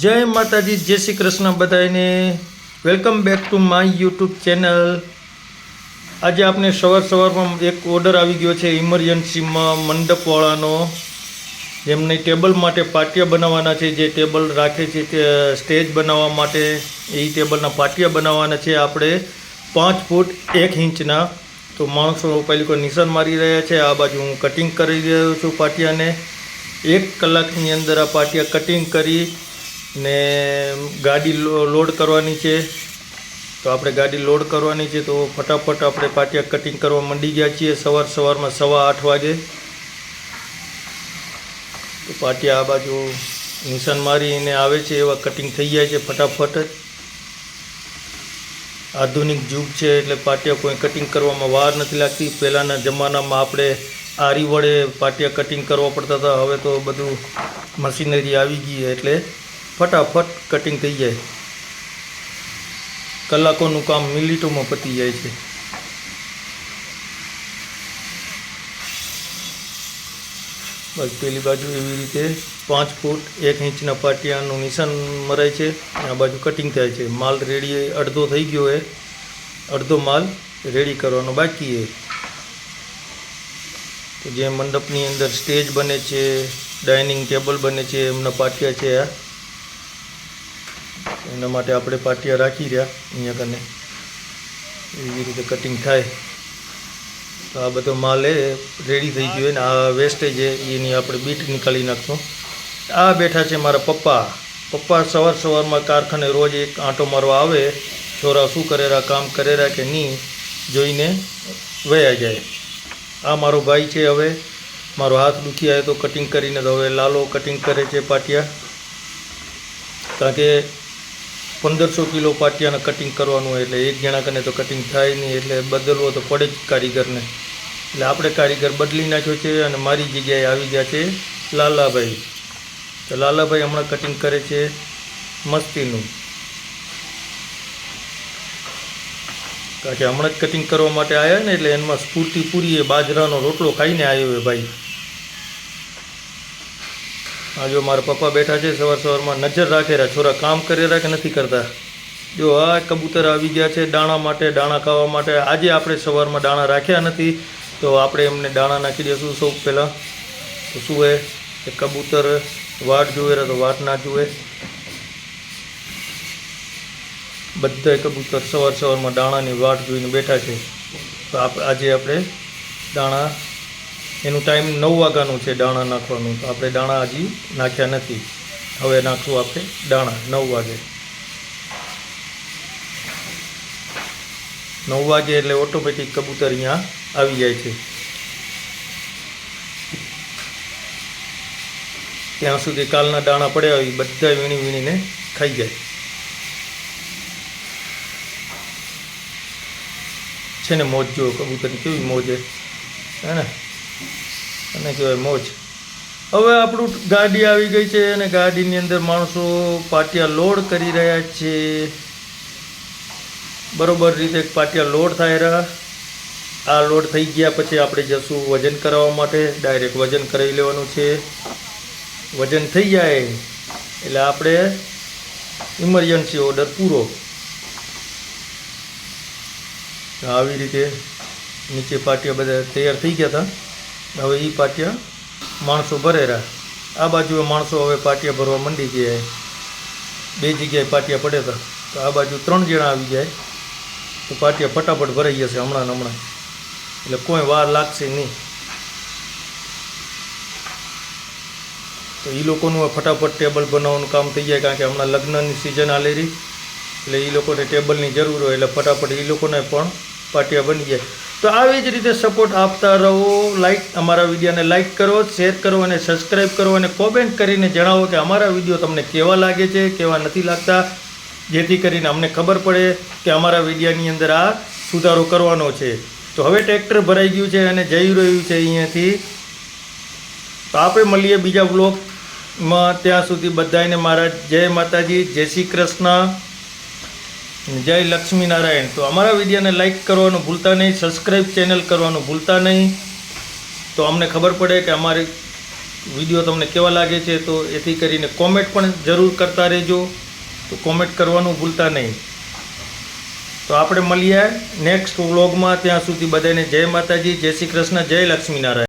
જય માતાજી, જય શ્રી કૃષ્ણ બધાને. Welcome back to my YouTube channel. આજે આપણે સવારમાં એક ઓર્ડર આવી ગયો છે ઇમરજન્સીમાં મંડપવાળાનો. જેમને ટેબલ માટે પાટિયા બનાવવાના છે, જે ટેબલ રાખે છે તે સ્ટેજ બનાવવા માટે એ ટેબલના પાટિયા બનાવવાના છે આપણે 5 ફૂટ 1 ઇંચના. તો માણસો પહેલી કોઈ નિશાન મારી રહ્યા છે. આ બાજુ હું કટિંગ કરી રહ્યો છું પાટિયાને. 1 કલાકની અંદર આ પાટિયા કટિંગ કરી ને ગાડી લોડ કરવાની છે. તો આપણે ગાડી લોડ કરવાની છે, તો ફટાફટ આપણે પાટિયા કટિંગ કરવા માંડી ગયા છીએ સવારમાં 8:15 વાગે. તો પાટિયા આ બાજુ નિશાન મારીને આવે છે એવા કટિંગ થઈ જાય છે ફટાફટ જ. આધુનિક યુગ છે એટલે પાટિયા કોઈ કટિંગ કરવામાં વાર નથી લાગતી. પહેલાંના જમાનામાં આપણે આરી વડે પાટિયા કટિંગ કરવા પડતા હતા. હવે તો બધું મશીનરી આવી ગઈ એટલે ફટાફટ કટિંગ થઈ જાય. કલાકોનું કામ મિનિટોમાં પતી જાય છે. બસ પેલી બાજુ એવી રીતે 5 ફૂટ 1 ઇંચના પાટિયાનું નિશાન મરાય છે. આ બાજુ કટિંગ થાય છે. માલ રેડી અડધો થઈ ગયો છે, અડધો માલ રેડી કરવાનો બાકી છે. તો જે મંડપની અંદર સ્ટેજ બને છે, ડાઇનિંગ ટેબલ બને છે, એમના પાટિયા છે. એના માટે આપણે પાટિયા રાખી રહ્યા અહીંયા કને એવી રીતે કટિંગ થાય. તો આ બધો માલ એ રેડી થઈ ગયો ને આ વેસ્ટેજ છે એની આપણે બીટ નીકાળી નાખશું. આ બેઠા છે મારા પપ્પા સવારમાં કારખાને રોજ એક આંટો મારવા આવે. છોરા શું કરેરા, કામ કરેરા કે નહીં જોઈને વયા જાય. આ મારો ભાઈ છે. હવે મારો હાથ દુખી આવે તો કટિંગ કરીને તો હવે લાલો કટિંગ કરે છે પાટિયા. કારણ કે 1500 કિલો પાટિયાને કટિંગ કરવાનું હોય એટલે એક જણા કને તો કટિંગ થાય નહીં, એટલે બદલવો તો પડે જ કારીગરને. એટલે આપણે કારીગર બદલી નાખ્યો છે અને મારી જગ્યાએ આવી ગયા છે લાલાભાઈ. તો લાલાભાઈ હમણાં કટિંગ કરે છે મસ્તીનું. કારણ કે હમણાં જ કટિંગ કરવા માટે આવ્યા ને એટલે એમાં સ્ફૂર્તિ પૂરી એ બાજરાનો રોટલો ખાઈને આવ્યો એ ભાઈ. આ જો મારા પપ્પા બેઠા છે સવારમાં નજર રાખે રહ્યા. છોરા કામ કરે રહ્યા કે નથી કરતા. જો આ કબૂતર આવી ગયા છે દાણા માટે, દાણા ખાવા માટે. આજે આપણે સવારમાં દાણા રાખ્યા નથી તો આપણે એમને દાણા નાખી દઈશું સૌ પહેલાં. તો શું હે કે કબૂતર વાટ જુએ તો વાટ ના જુએ. બધા કબૂતર સવારમાં દાણાની વાટ જોઈને બેઠા છે. તો આજે આપણે દાણા, એનું ટાઈમ 9 વાગ્યાનું છે દાણા નાખવાનું. તો આપણે દાણા હજી નાખ્યા નથી. હવે નાખશું આપણે દાણા 9 વાગે. 9 વાગે એટલે ઓટોમેટિક કબૂતર અહીંયા આવી જાય છે. ત્યાં સુધી કાલના દાણા પડ્યા હોય બધા વીણીને ખાઈ જાય છે ને. મોજ જો કબૂતરની કેવી મોજ હે ને, અને કહેવાય મોજ. હવે આપણું ગાડી આવી ગઈ છે અને ગાડીની અંદર માણસો પાટિયા લોડ કરી રહ્યા છે. બરોબર રીતે પાટિયા લોડ થાય રહ્યા. આ લોડ થઈ ગયા પછી આપણે જશું વજન કરાવવા માટે. ડાયરેક્ટ વજન કરાવી લેવાનું છે. વજન થઈ જાય એટલે આપણે ઇમરજન્સી ઓર્ડર પૂરો. આવી રીતે નીચે પાટિયા બધા તૈયાર થઈ ગયા હતા. હવે એ પાટિયા માણસો ભરે રહ્યા. આ બાજુ માણસો હવે પાટિયા ભરવા માંડી ગયા. 2 જગ્યાએ પાટિયા પડ્યા હતા તો આ બાજુ 3 જણા આવી જાય તો પાટિયા ફટાફટ ભરાઈ જશે હમણાં. એટલે કોઈ વાર લાગશે નહીં. તો એ લોકોનું ફટાફટ ટેબલ બનાવવાનું કામ થઈ જાય. કારણ કે હમણાં લગ્નની સિઝન આલી રહી એટલે એ લોકોને ટેબલની જરૂર હોય એટલે ફટાફટ એ લોકોને પણ પાટિયા બની જાય. તો આવી જ રીતે સપોર્ટ આપતા રહો. અમારા વિડીયોને લાઇક કરો, શેર કરો અને સબસ્ક્રાઈબ કરો અને કોમેન્ટ કરીને જણાવો કે અમારા વિડીયો તમને કેવા લાગે છે, કેવા નથી લાગતા, જેથી કરીને અમને ખબર પડે કે અમારા વિડીયોની અંદર આ સુધારો કરવાનો છે. તો હવે ટ્રેક્ટર ભરાઈ ગયું છે અને જઈ રહ્યું છે અહીંયાથી. તો આપણે મળીએ બીજા બ્લોગમાં. ત્યાં સુધી બધાને મારા જય માતાજી, જય શ્રી કૃષ્ણ, જય લક્ષ્મીનારાયણ. તો અમારા વિડીયોને લાઇક કરવાનું ભૂલતા નહીં, સબસ્ક્રાઈબ ચેનલ કરવાનું ભૂલતા નહીં. તો અમને ખબર પડે કે અમારી વિડીયો તમને કેવા લાગે છે તો એથી કરીને કોમેન્ટ પણ જરૂર કરતા રહેજો. તો કોમેન્ટ કરવાનું ભૂલતા નહીં. તો આપણે મળીએ નેક્સ્ટ વ્લોગમાં. ત્યાં સુધી બધાને જય માતાજી, જય શ્રી કૃષ્ણ, જય લક્ષ્મીનારાયણ.